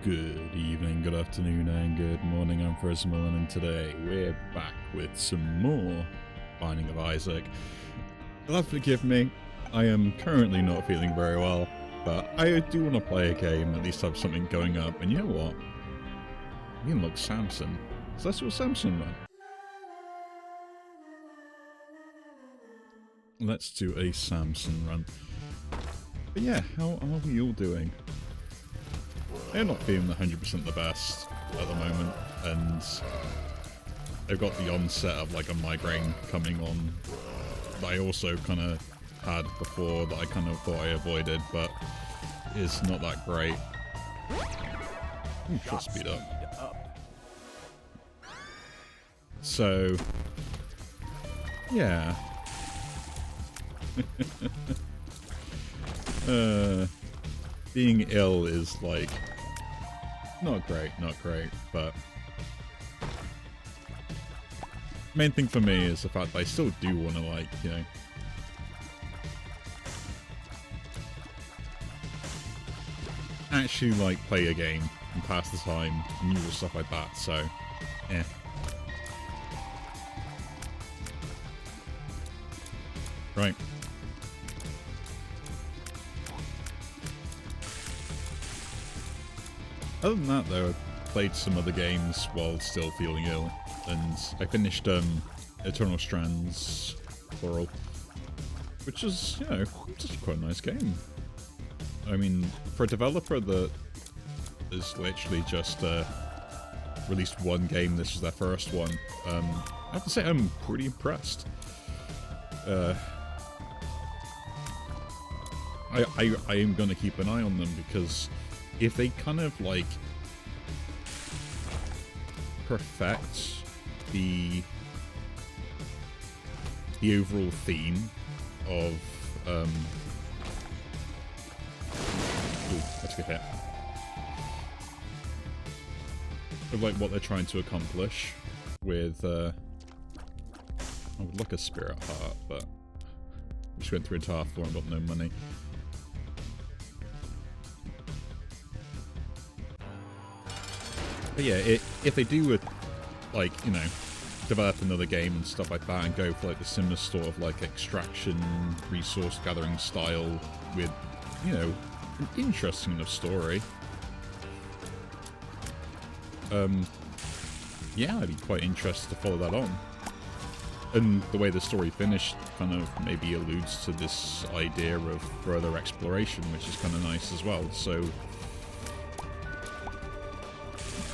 Good evening, good afternoon, and good morning. I'm Frismal, and today we're back with some more Binding of Isaac. You'll have to forgive me, I am currently not feeling very well, but I do want to play a game, at least have something going up, and you know what? We can look Samson. So let's do a Samson run. Let's do a Samson run. But yeah, how are we all doing? I'm not feeling 100% the best at the moment, and I've got the onset of like a migraine coming on that I also kind of had before that I kind of thought I avoided, but is not that great. Ooh, shot speed up. So, yeah. Being ill is like not great, but main thing for me is the fact that I still do want to, like, you know, actually like play a game and pass the time and usual stuff like that, so yeah. Right. Other than that, though, I played some other games while still feeling ill, and I finished Eternal Strands Plural, which is, you know, just quite a nice game. I mean, for a developer that is literally just released one game, this is their first one, I have to say I'm pretty impressed. I am going to keep an eye on them, because if they kind of like perfect the overall theme of ooh, that's a good hit, of like what they're trying to accomplish with I would like a spirit heart, but I just went through an entire floor and got no money. But yeah, if they do with, like, you know, develop another game and stuff like that and go for like the similar sort of like extraction, resource gathering style with, you know, an interesting enough story, yeah, I'd be quite interested to follow that on. And the way the story finished kind of maybe alludes to this idea of further exploration, which is kind of nice as well, so...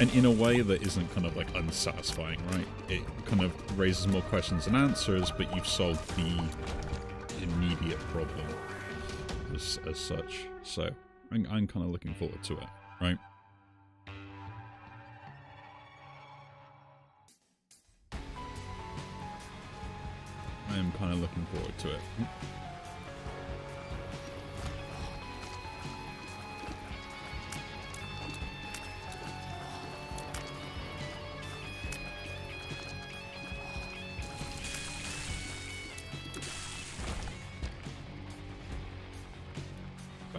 And in a way that isn't kind of like unsatisfying, right? It kind of raises more questions than answers, but you've solved the immediate problem as such. So I'm kind of looking forward to it, right? I am kind of looking forward to it.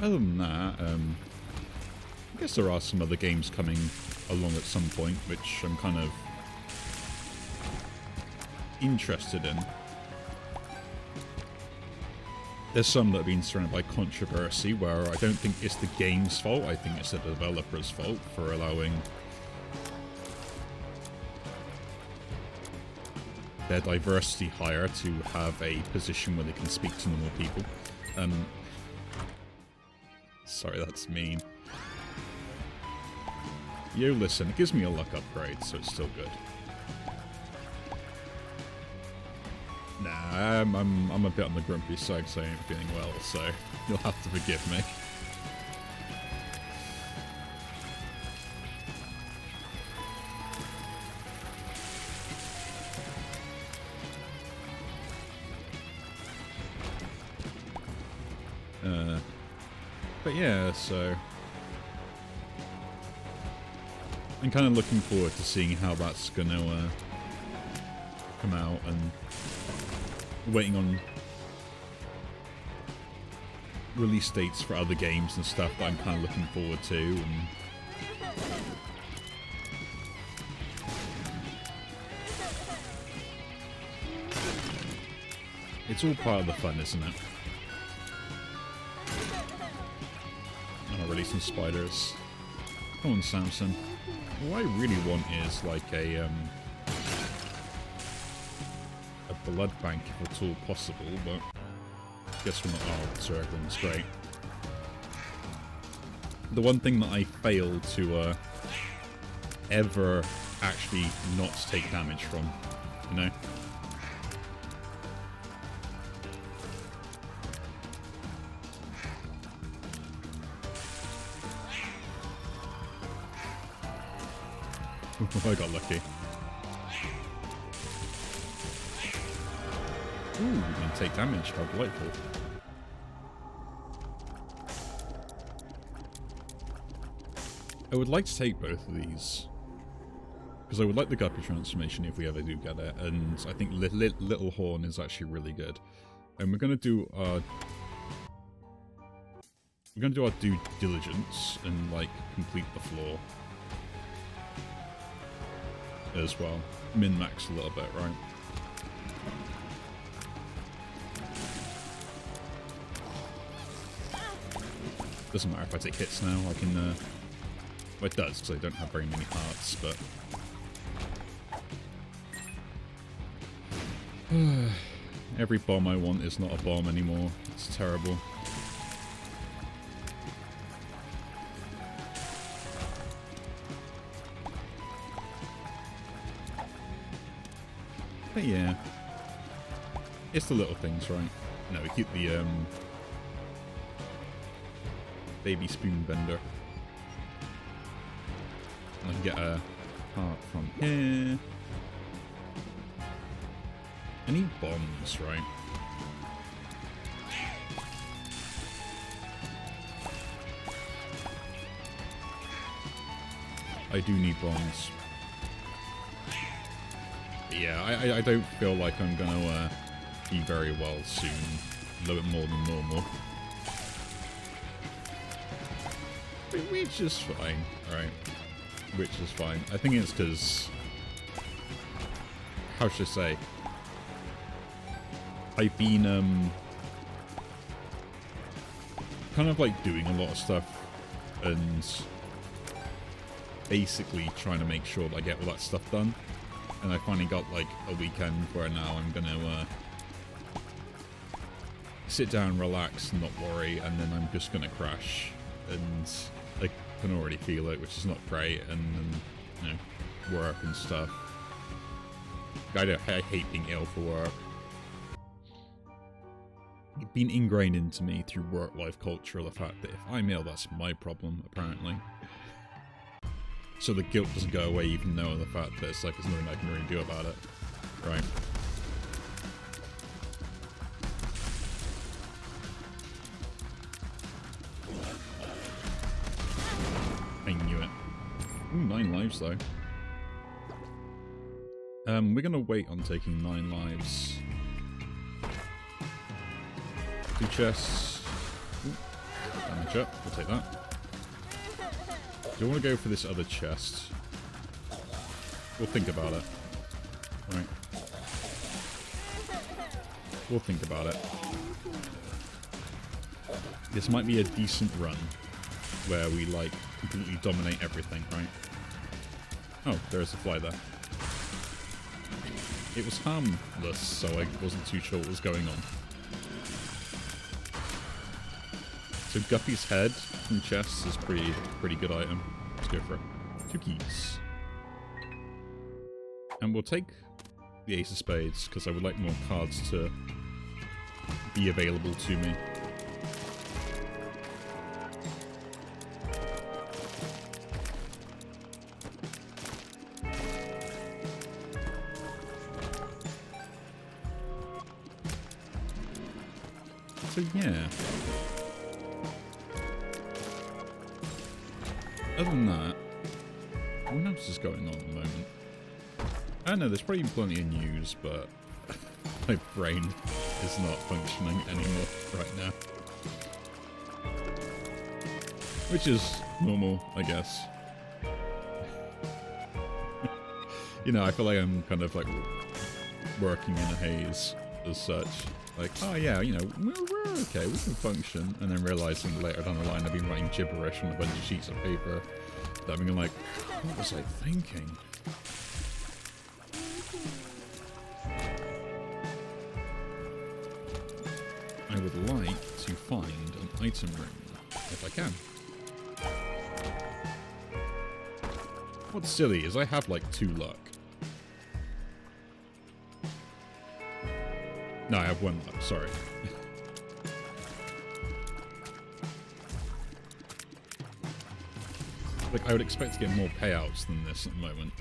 Other than that, I guess there are some other games coming along at some point, which I'm kind of interested in. There's some that have been surrounded by controversy, where I don't think it's the game's fault, I think it's the developer's fault for allowing their diversity hire to have a position where they can speak to normal people. Sorry, that's mean. Yo, listen, it gives me a luck upgrade, so it's still good. Nah, I'm a bit on the grumpy side, so I ain't feeling well, so you'll have to forgive me. But yeah, so I'm kind of looking forward to seeing how that's gonna come out, and waiting on release dates for other games and stuff that I'm kind of looking forward to, and It's all part of the fun, isn't it? And I'll release some spiders. Come on, Samson. What I really want is like a blood bank if at all possible, but I guess we're not. Oh, circling's great. The one thing that I fail to ever actually not take damage from, you know? I got lucky. Ooh, we can take damage. How delightful. I would like to take both of these. Because I would like the Guppy transformation if we ever do get it. And I think Little Horn is actually really good. And we're going to do our... We're going to do our due diligence and, like, complete the floor. As well. Min-max a little bit, right? Doesn't matter if I take hits now, I can, well, it does, because I don't have very many hearts, but... Every bomb I want is not a bomb anymore. It's terrible. But yeah. It's the little things, right? No, we keep the, baby spoon bender. I can get a heart from here. I need bombs, right? I do need bombs. But yeah, I don't feel like I'm gonna be very well soon. A little bit more than normal. Which is fine, right? Which is fine. I think it's because... How should I say? I've been, kind of like doing a lot of stuff and basically trying to make sure that I get all that stuff done. And I finally got like a weekend where now I'm gonna, sit down, relax, not worry, and then I'm just gonna crash. And I can already feel it, which is not great, and you know, work and stuff. I hate being ill for work. It's been ingrained into me through work-life culture, the fact that if I'm ill, that's my problem, apparently. So the guilt doesn't go away even knowing the fact that it's like there's nothing I can really do about it. Right? I knew it. Ooh, 9 lives though. We're gonna wait on taking 9 lives. 2 chests. Ooh, damage up, we'll take that. Do you want to go for this other chest? We'll think about it. Right. We'll think about it. This might be a decent run where we, like, completely dominate everything, right? Oh, there's a fly there. It was harmless, so I wasn't too sure what was going on. So Guppy's head from chests is pretty good item. Let's go for it. 2 keys. And we'll take the Ace of Spades, because I would like more cards to be available to me. So yeah. Other than that, what else is going on at the moment? I don't know, there's probably plenty of news, but my brain is not functioning anymore right now. Which is normal, I guess. You know, I feel like I'm kind of like working in a haze as such. Like, oh yeah, you know, we're okay, we can function. And then realizing later down the line I've been writing gibberish on a bunch of sheets of paper. That I'm being like, what was I thinking? I would like to find an item room, if I can. What's silly is I have like 2 luck. No, I have 1 luck, sorry. Like, I would expect to get more payouts than this at the moment.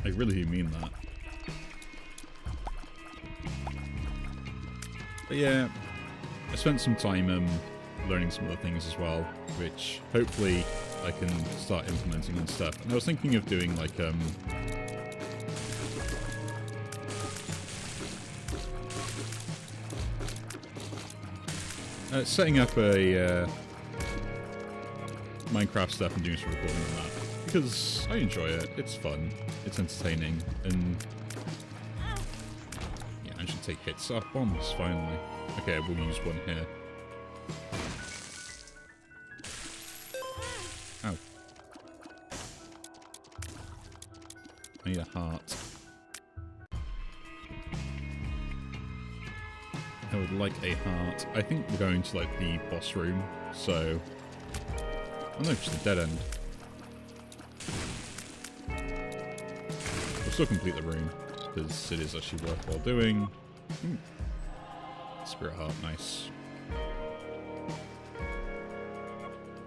I really do mean that. But yeah, I spent some time learning some other things as well, which hopefully I can start implementing and stuff. And I was thinking of doing like setting up a Minecraft stuff and doing some recording on that. Because I enjoy it, it's fun, it's entertaining, and yeah, I should take hits off bombs, finally. Okay, we'll use one here. Ow. I need a heart. I would like a heart. I think we're going to like the boss room, so... Oh no, just a dead end. We'll still complete the room, because it is actually worthwhile doing. Spirit heart, nice.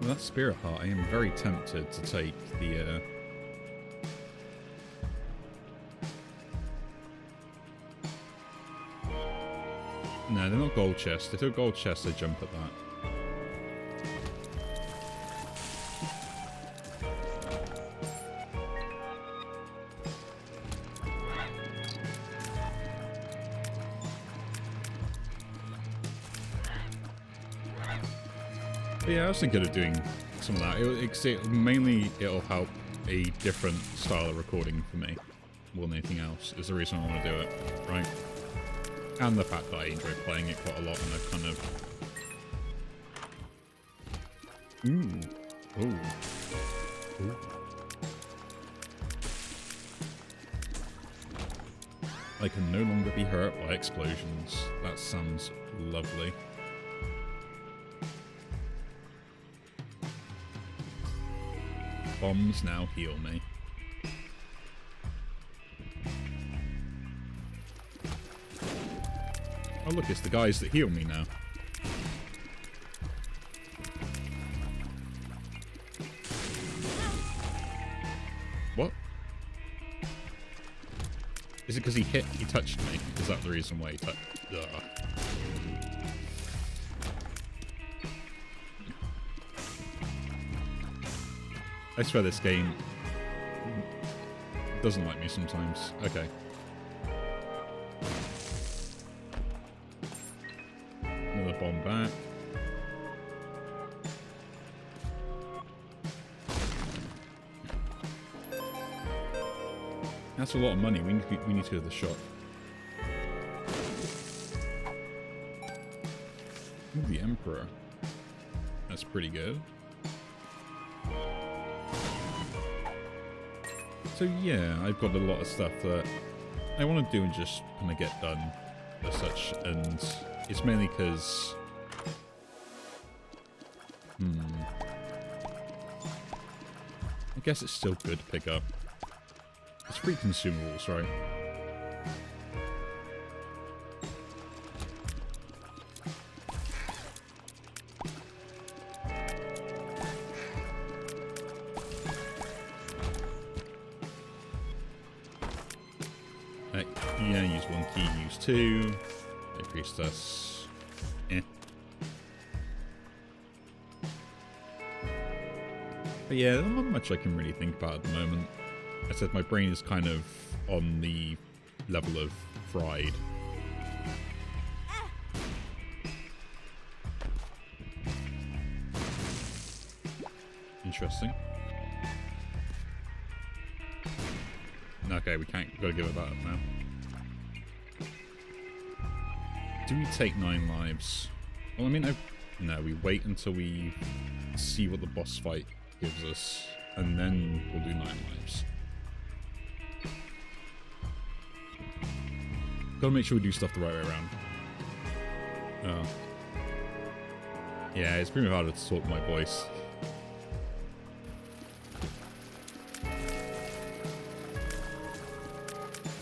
With that spirit heart, I am very tempted to take the no, they're not gold chests. If they're gold chests, I jump at that. But yeah, I was thinking of doing some of that. Mainly, it'll help a different style of recording for me more than anything else, is the reason I want to do it, right? And the fact that I enjoy playing it quite a lot, and I've kind of... Ooh. Ooh. Ooh. I can no longer be hurt by explosions. That sounds lovely. Bombs now heal me. Oh look, it's the guys that heal me now. What? Is it because he touched me? Is that the reason why he touched? I swear this game doesn't like me sometimes. Okay. Another bomb back. That's a lot of money. We need to go to the shop. Ooh, the Emperor. That's pretty good. So yeah, I've got a lot of stuff that I want to do and just kind of get done as such, and it's mainly because... I guess it's still good to pick up. It's free consumables, right? Yeah, use one key, use two. They priestess. Eh. But yeah, there's not much I can really think about at the moment. I said my brain is kind of on the level of fried. Interesting. Okay, we can't. We've got to give it that up now. Do we take 9 lives? Well, I mean, no, we wait until we see what the boss fight gives us, and then we'll do 9 lives. Gotta make sure we do stuff the right way around. Oh. Yeah, it's pretty harder to talk my voice.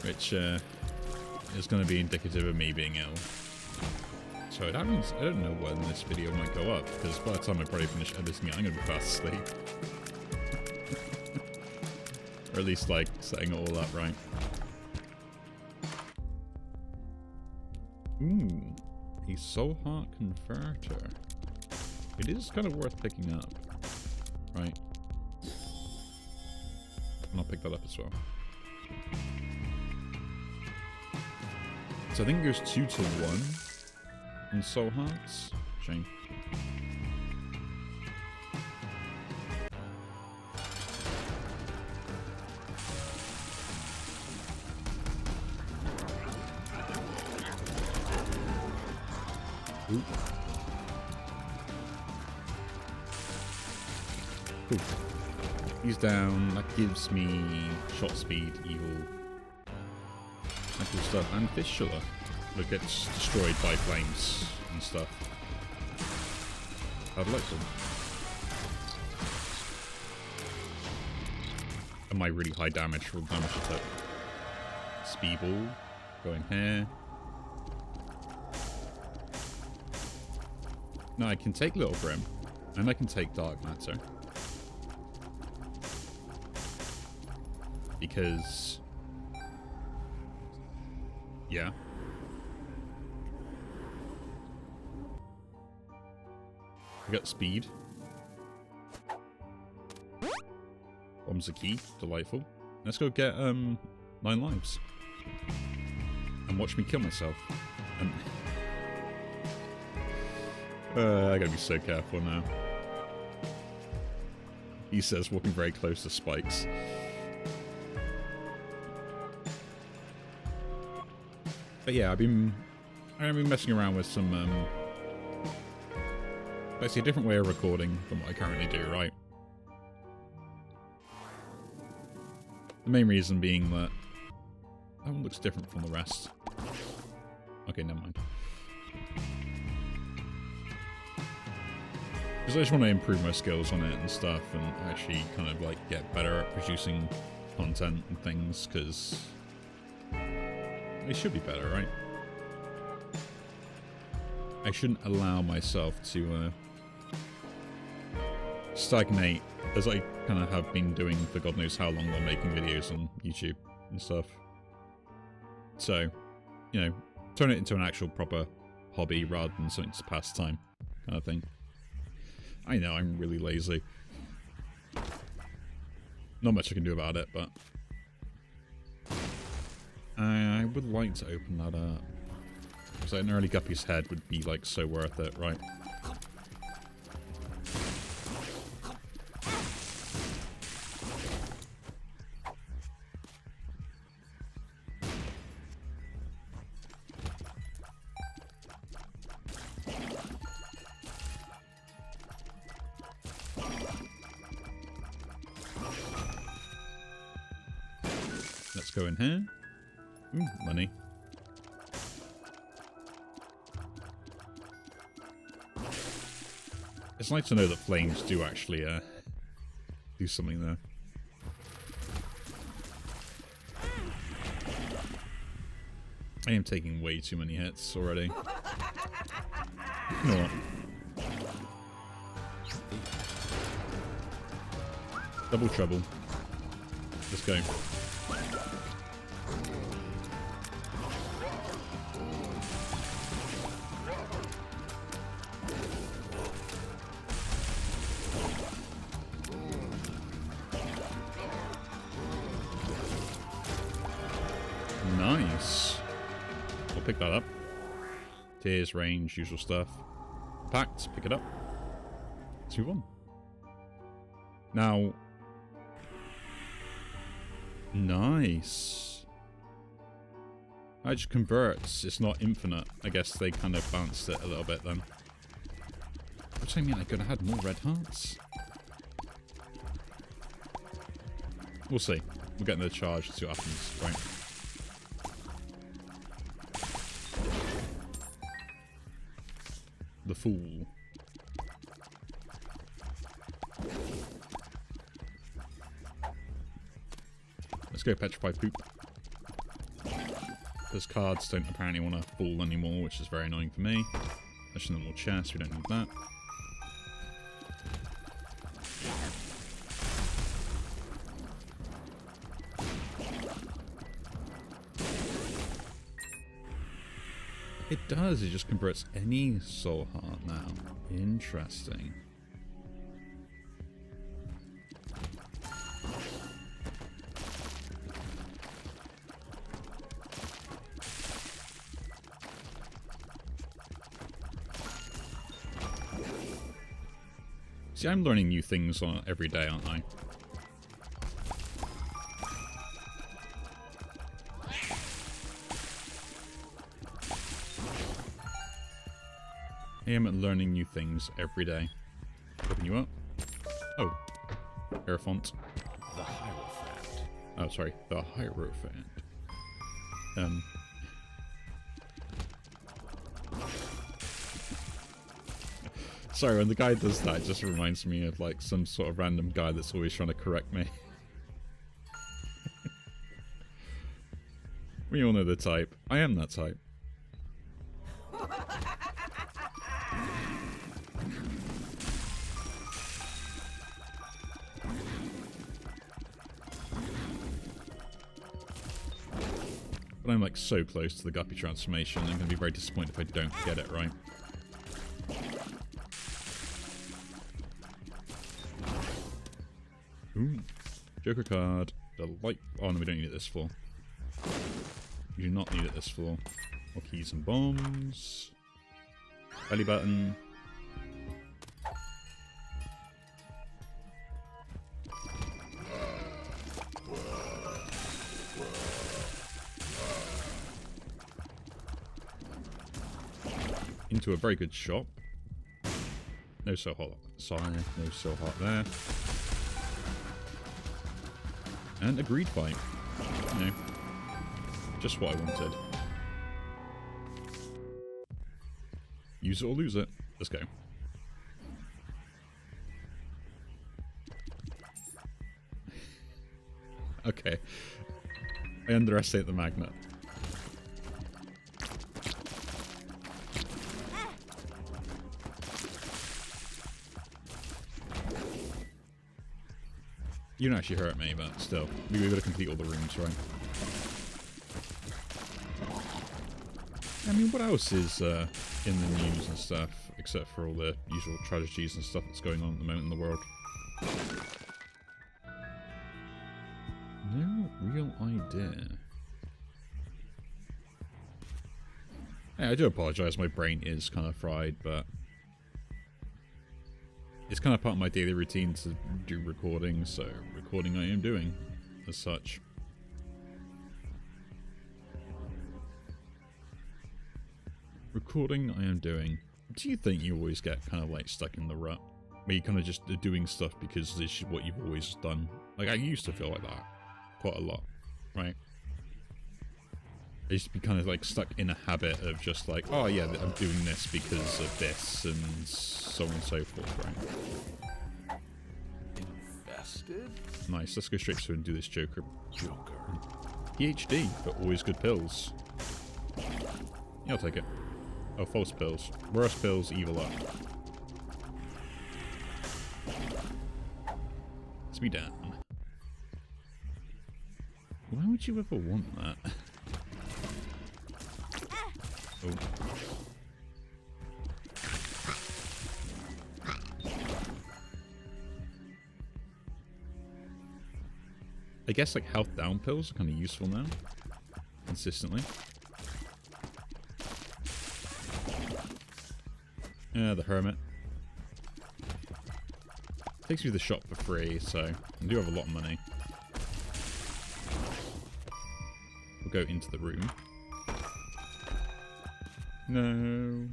Which is going to be indicative of me being ill. So that means I don't know when this video might go up, because by the time I probably finish editing it, I'm going to be fast asleep. Or at least, like, setting it all up right. Ooh, a soul heart converter. It is kind of worth picking up. Right. And I'll pick that up as well. So I think it goes 2 to 1 in soul hearts. Shame. Ooh. Cool. He's down. That gives me shot speed, evil. Cool stuff. And fistula that gets destroyed by flames and stuff. I'd like some. Am I really high damage for the damage I took? Speedball. Going here. No, I can take Little Grim. And I can take Dark Matter. Because... yeah. I got speed. Bomb's a key. Delightful. Let's go get 9 lives. And watch me kill myself. And I gotta be so careful now. He says walking very close to spikes. But yeah, I've been messing around with some basically a different way of recording than what I currently do, right? The main reason being that that one looks different from the rest. Okay, never mind. Because I just want to improve my skills on it and stuff, and actually kind of like get better at producing content and things, because it should be better, right? I shouldn't allow myself to stagnate, as I kind of have been doing for God knows how long while making videos on YouTube and stuff. So, you know, turn it into an actual proper hobby rather than something to pass time kind of thing. I know, I'm really lazy. Not much I can do about it, but I would like to open that up. Because an early Guppy's head would be, like, so worth it, right? Let's go in here. Ooh, money. It's nice to know that flames do actually do something there. I am taking way too many hits already. You know what? Double trouble. Let's go. pick that up. Tears, range, usual stuff. Pact, pick it up. Let's move on. Now... Nice. It just converts. It's not infinite. I guess they kind of balanced it a little bit then. Which I mean, I could have had more red hearts. We'll see. We'll get into the charge and see what happens, right? The Fool. Let's go Petrify Poop. Those cards don't apparently want to fall anymore, which is very annoying for me. There's a normal chest, we don't need that. It does, it just converts any soul heart now. Interesting. See, I'm learning new things every day, aren't I? I am learning new things every day. Open you up. Oh. Hierophant. The Hierophant. Oh, sorry. The Hierophant. Sorry, when the guy does that, it just reminds me of like some sort of random guy that's always trying to correct me. We all know the type. I am that type. But I'm like so close to the Guppy transformation, I'm going to be very disappointed if I don't get it right. Ooh. Joker card. The light. Oh no, we don't need it this floor. You do not need it this floor. More keys and bombs. Belly button. Into a very good shop. No so hot. Sorry, no so hot there. And a greed fight. You know, just what I wanted. Use it or lose it. Let's go. Okay. I underestimate the magnet. You don't actually hurt me, but still. We've got to complete all the rooms, right? I mean, what else is in the news and stuff, except for all the usual tragedies and stuff that's going on at the moment in the world? No real idea. Hey, I do apologise, my brain is kind of fried, but it's kind of part of my daily routine to do recording, so recording I am doing, as such. Recording I am doing. Do you think you always get kind of like stuck in the rut? Where you kind of just are doing stuff because this is what you've always done? Like, I used to feel like that quite a lot, right? I used to be kind of like stuck in a habit of just like, oh yeah, I'm doing this because of this, and so on and so forth, right? Infested? Nice, let's go straight to it and do this Joker. PhD, but always good pills. Yeah, I'll take it. Oh, false pills. Worse pills, evil up. Let's be down. Why would you ever want that? Oh. I guess like health down pills are kind of useful now. Consistently. The Hermit. Takes me to the shop for free, so I do have a lot of money. We'll go into the room. No.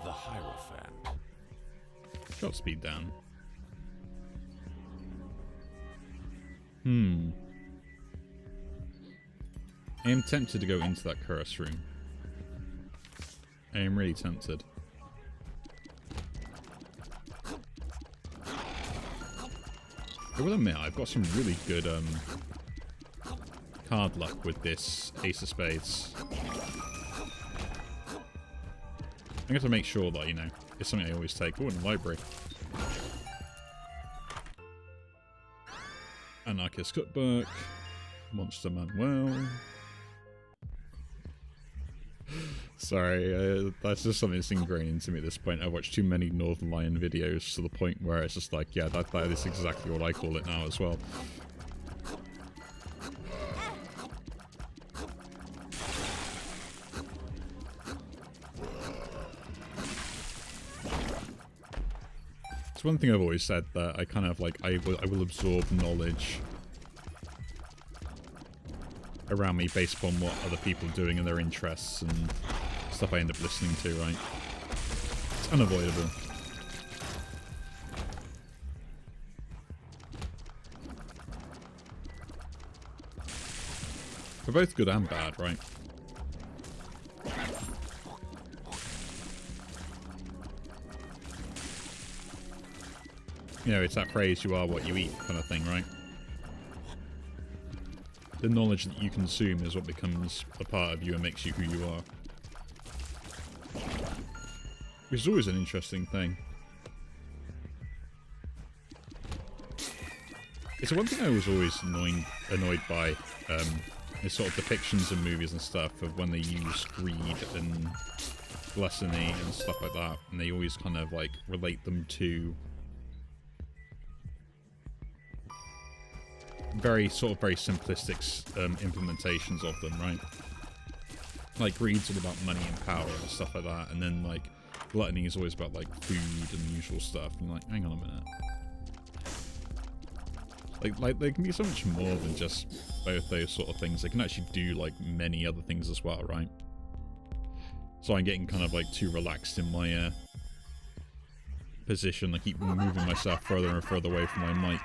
The Hierophant. Shot speed down. I am tempted to go into that curse room. I am really tempted. I will admit, I've got some really good card luck with this Ace of Spades. I'm going to make sure that, you know, it's something I always take. Oh, in the library. Anarchist Cookbook. Monster Manual. Sorry, that's just something that's ingrained into me at this point. I watched too many Northern Lion videos to the point where it's just like, yeah, that is exactly what I call it now as well. It's one thing I've always said, that I kind of like, I will absorb knowledge around me based upon what other people are doing and their interests and stuff I end up listening to, right? It's unavoidable. They're both good and bad, right? You know, it's that phrase, you are what you eat kind of thing, right? The knowledge that you consume is what becomes a part of you and makes you who you are. Which is always an interesting thing. It's one thing I was always annoyed by, is sort of depictions in movies and stuff of when they use greed and gluttony and stuff like that, and they always kind of like relate them to very simplistic implementations of them, right? Like greed's all about money and power and stuff like that, and then like gluttony is always about like food and usual stuff. And like, hang on a minute, like there can be so much more than just both those sort of things. They can actually do like many other things as well, right? So I'm getting kind of like too relaxed in my position. I keep moving myself further and further away from my mic.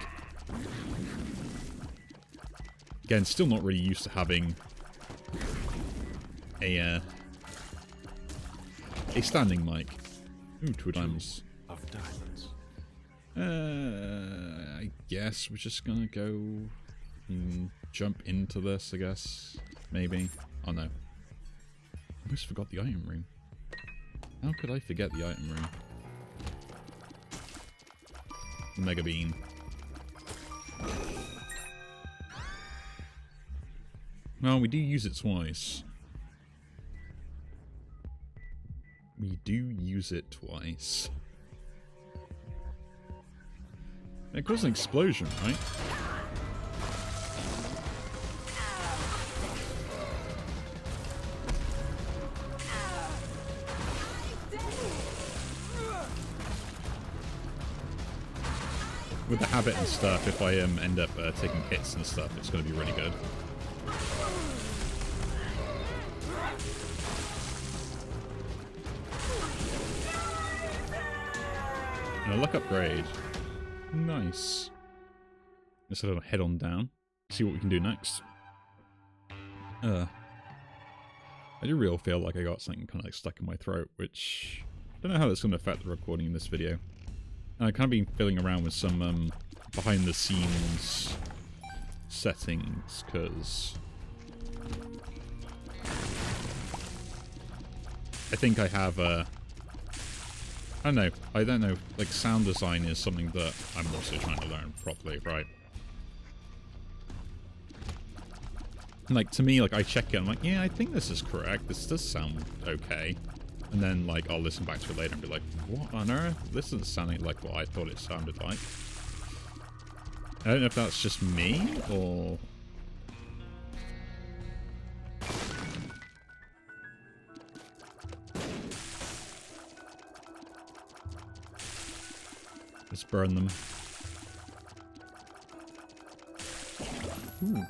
Again, still not really used to having a standing mic. Ooh, 2 diamonds. Of diamonds. I guess we're just gonna go and jump into this, I guess. Maybe. Oh no. I almost forgot the item room. How could I forget the item room? Mega Bean. Well, we do use it twice. We do use it twice. It caused an explosion, right? With the habit and stuff, if I end up taking hits and stuff, it's going to be really good. And a luck upgrade. Nice. Let's head on down. See what we can do next. I do really feel like I got something kind of like stuck in my throat, which I don't know how that's going to affect the recording in this video. I've kind of been fiddling around with some behind the scenes settings, because I think I have I don't know, like sound design is something that I'm also trying to learn properly, right? And like to me, like I check it, I'm like, yeah, I think this is correct, this does sound okay. And then like I'll listen back to it later and be like, what on earth? This isn't sounding like what I thought it sounded like. I don't know if that's just me, or burn them. Ooh,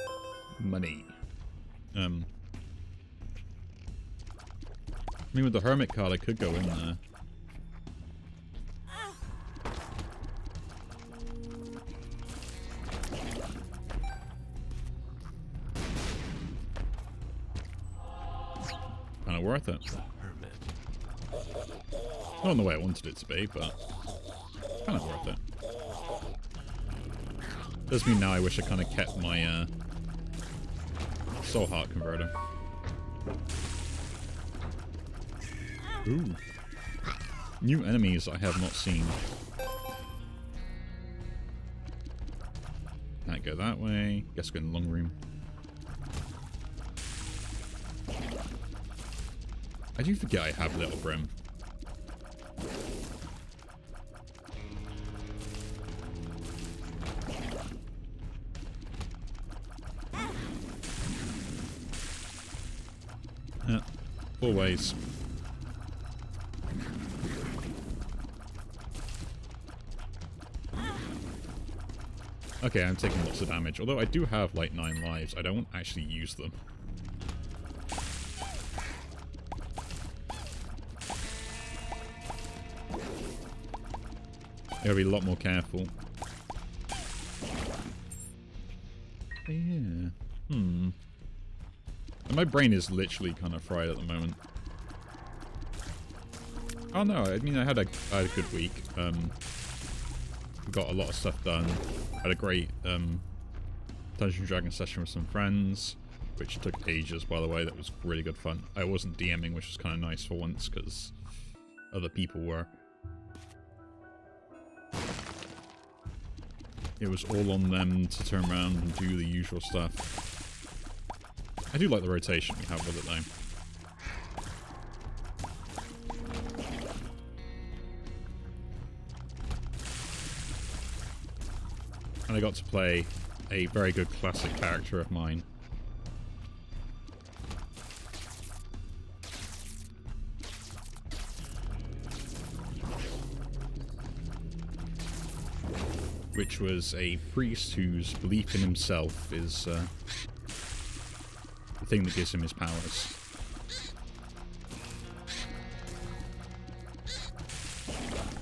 money. I mean, with the Hermit card, I could go in there. Kind of worth it. Not in the way I wanted it to be, but kind of worth it. Does mean now I wish I kind of kept my soul heart converter. Ooh. New enemies I have not seen. Can't go that way. Guess we're in the long room. I do forget I have Little Brim. Yeah, 4 ways. Okay, I'm taking lots of damage. Although I do have like 9 lives, I don't actually use them. Gotta be a lot more careful. But yeah. And my brain is literally kind of fried at the moment. Oh no, I mean I had a good week. Got a lot of stuff done. Had a great Dungeons & Dragons session with some friends, which took ages, by the way. That was really good fun. I wasn't DMing, which was kind of nice for once, because other people were. It was all on them to turn around and do the usual stuff. I do like the rotation we have with it, though. And I got to play a very good classic character of mine. Which was a priest whose belief in himself is the thing that gives him his powers.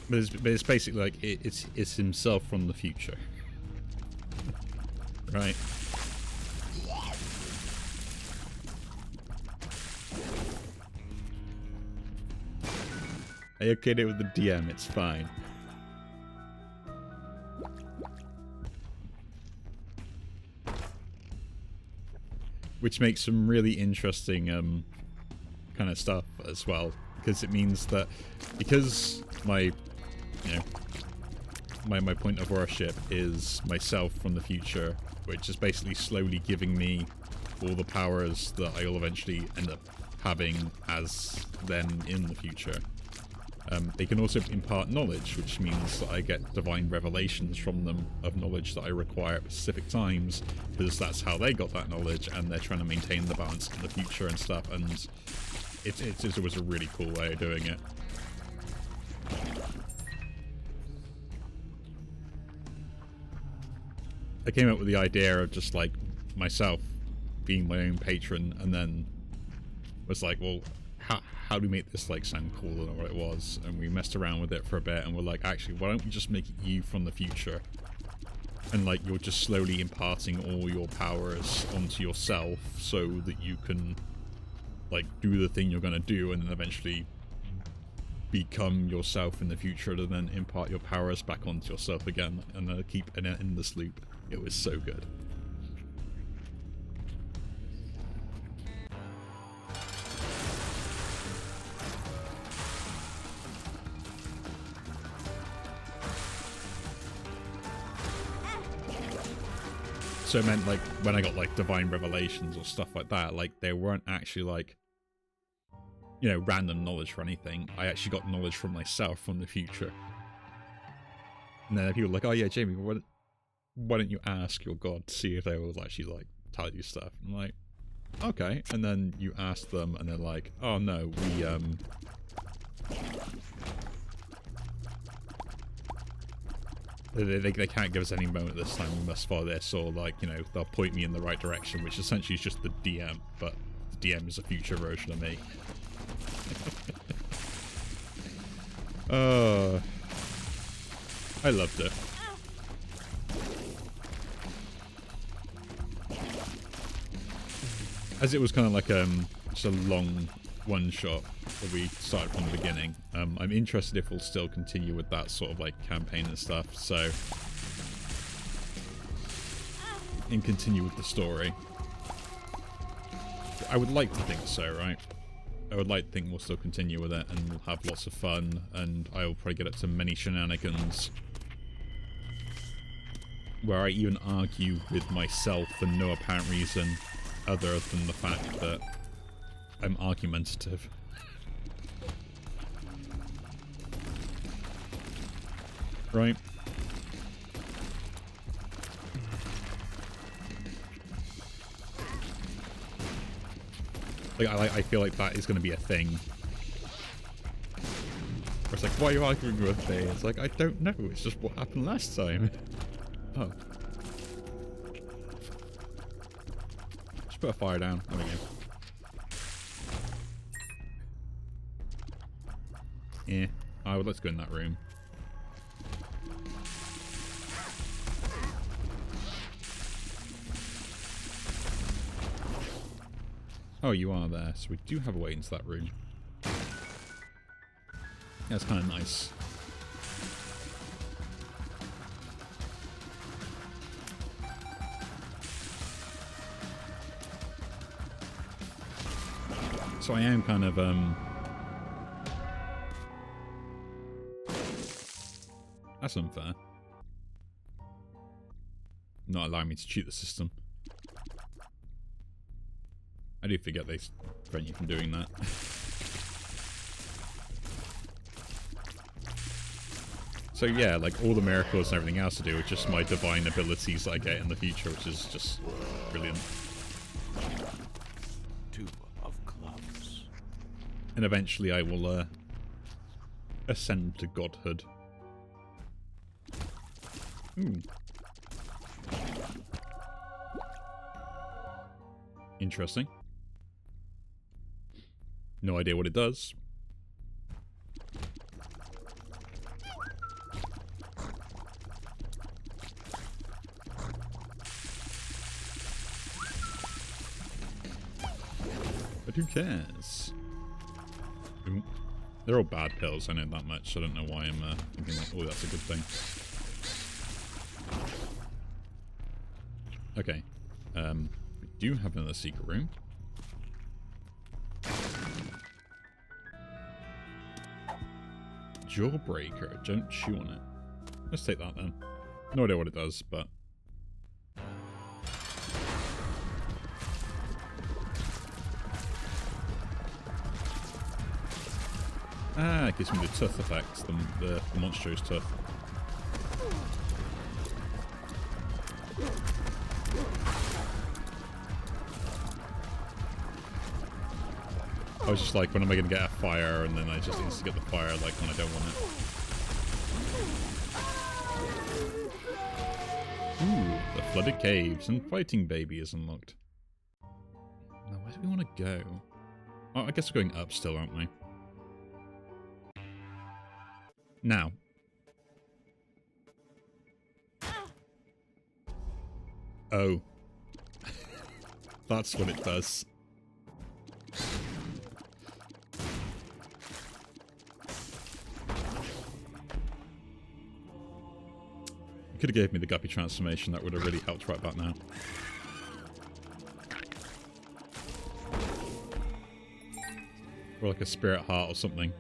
But it's basically like it's himself from the future. Right. I okayed it with the DM, it's fine. Which makes some really interesting kind of stuff as well, because it means that because my point of worship is myself from the future, which is basically slowly giving me all the powers that I'll eventually end up having as them in the future. They can also impart knowledge, which means that I get divine revelations from them of knowledge that I require at specific times, because that's how they got that knowledge, and they're trying to maintain the balance in the future and stuff, and it was a really cool way of doing it. I came up with the idea of just like myself being my own patron, and then was like, well, how do we make this like sound cooler than what it was? And we messed around with it for a bit, and we're like, actually, why don't we just make it you from the future? And like you're just slowly imparting all your powers onto yourself so that you can like do the thing you're gonna do, and then eventually become yourself in the future to then impart your powers back onto yourself again, and keep an endless loop. It was so good. So it meant like when I got like divine revelations or stuff like that, like they weren't actually like, you know, random knowledge or anything. I actually got knowledge from myself from the future. And then people were like, oh yeah, Jamie, why don't you ask your god to see if they will actually like tell you stuff? And I'm like, okay. And then you ask them and they're like, oh no, They can't give us any moment this time. We must follow this, or like, you know, they'll point me in the right direction, which essentially is just the DM, but the DM is a future version of me. I loved it. As it was kind of like just a long one-shot that we started from the beginning. I'm interested if we'll still continue with that sort of like campaign and stuff, so... and continue with the story. I would like to think so, right? I would like to think we'll still continue with it, and we'll have lots of fun, and I'll probably get up to many shenanigans where I even argue with myself for no apparent reason other than the fact that I'm argumentative. Right? Like, I feel like that is going to be a thing. Where it's like, why are you arguing with me? It's like, I don't know, it's just what happened last time. Oh. Just put a fire down. There we go. Yeah. I would let's go in that room. Oh, you are there, so we do have a way into that room. That's kind of nice. So I am kind of, that's unfair. Not allowing me to cheat the system. I do forget they prevent you from doing that. So yeah, like all the miracles and everything else to do with just my divine abilities that I get in the future, which is just brilliant. Two of clubs. And eventually I will ascend to godhood. Ooh. Interesting. No idea what it does. But who cares? They're all bad pills, I know that much. I don't know why I'm thinking like, oh, that's a good thing. Okay. We do have another secret room. Jawbreaker. Don't chew on it. Let's take that then. No idea what it does, but... Ah, it gives me the tooth effect, the monstrous tooth. I was just like, when am I going to get a fire? And then I just instantly get the fire, like, when I don't want it. Ooh, the flooded caves and fighting baby is unlocked. Now, where do we want to go? Oh, I guess we're going up still, aren't we? Now. Oh. That's what it does. You could have gave me the guppy transformation, that would have really helped right back now. Or like a spirit heart or something.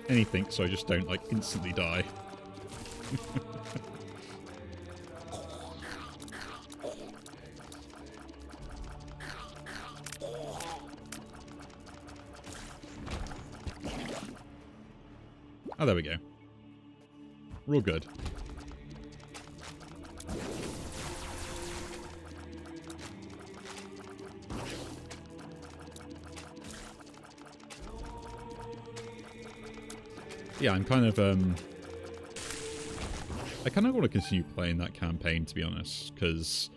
Anything, so I just don't like instantly die. Oh, there we go. We're all good. Yeah, I'm kind of, I kind of want to continue playing that campaign, to be honest, because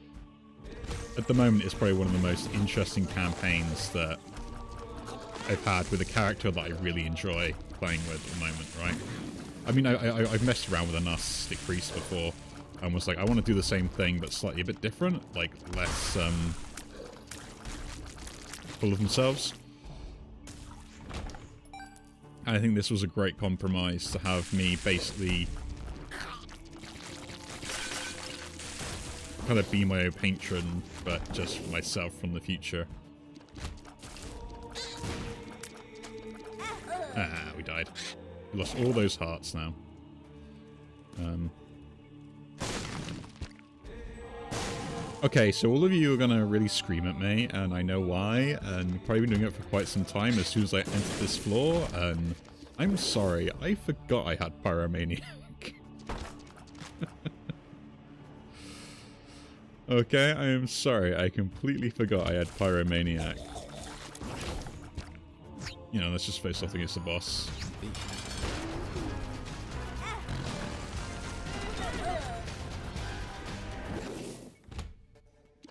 at the moment it's probably one of the most interesting campaigns that I've had with a character that I really enjoy playing with at the moment, right? I mean, I've messed around with a narcissistic priest before and was like, I want to do the same thing but slightly a bit different, like less full of themselves. And I think this was a great compromise to have me basically kind of be my own patron, but just myself from the future. Ah, we died. We lost all those hearts now. Okay, so all of you are gonna really scream at me, and I know why, and you've probably been doing it for quite some time as soon as I entered this floor, and I'm sorry, I forgot I had Pyromaniac. Okay, I am sorry, I completely forgot I had Pyromaniac. You know, let's just face off against the boss.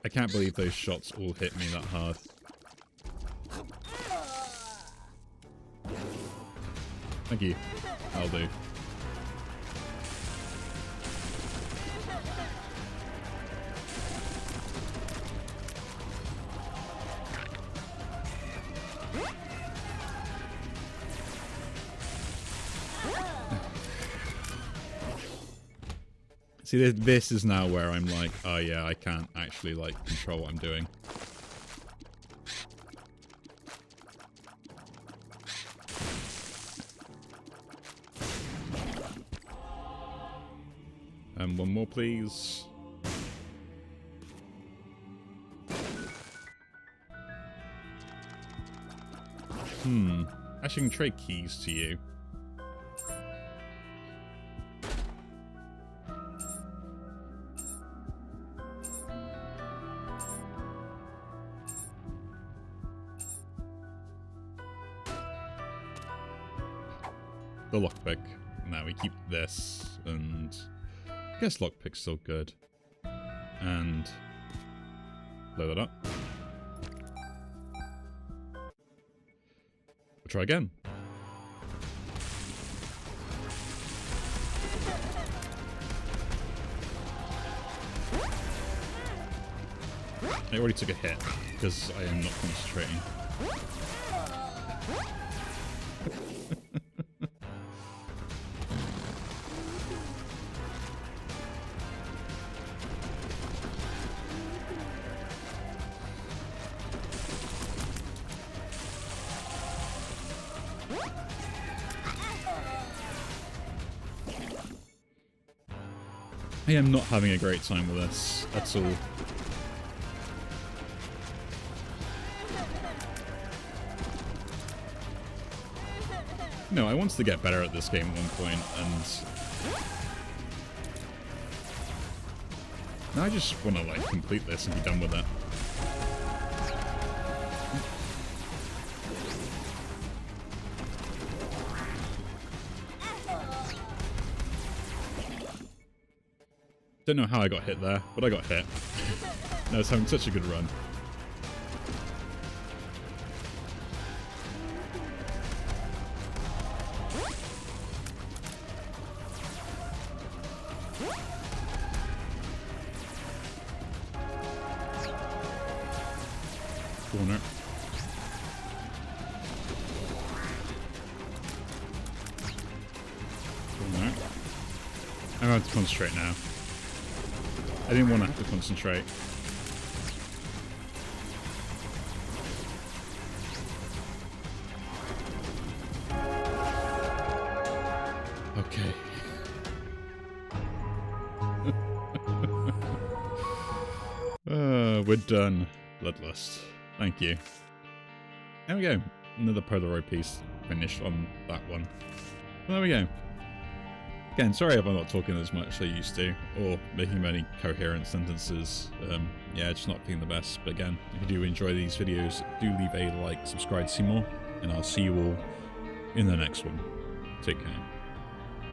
I can't believe those shots all hit me that hard. Thank you. I'll do. See, this is now where I'm like, oh yeah, I can't actually, like, control what I'm doing. One more, please. Actually, I can trade keys to you. The lockpick. Now we keep this, and I guess lockpick's still good. And blow that up. We'll try again. I already took a hit because I am not concentrating. I am not having a great time with this at all. No, I wanted to get better at this game at one point, and now I just want to like complete this and be done with it. Don't know how I got hit there, but I got hit. I was having such a good run. Corner. Corner. I'm going to concentrate now. I didn't want to have to concentrate. Okay. We're done. Bloodlust. Thank you. There we go. Another Polaroid piece finished on that one. There we go. Again, sorry if I'm not talking as much as I used to, or making many coherent sentences. Yeah, just not feeling the best. But again, if you do enjoy these videos, do leave a like, subscribe to see more, and I'll see you all in the next one. Take care.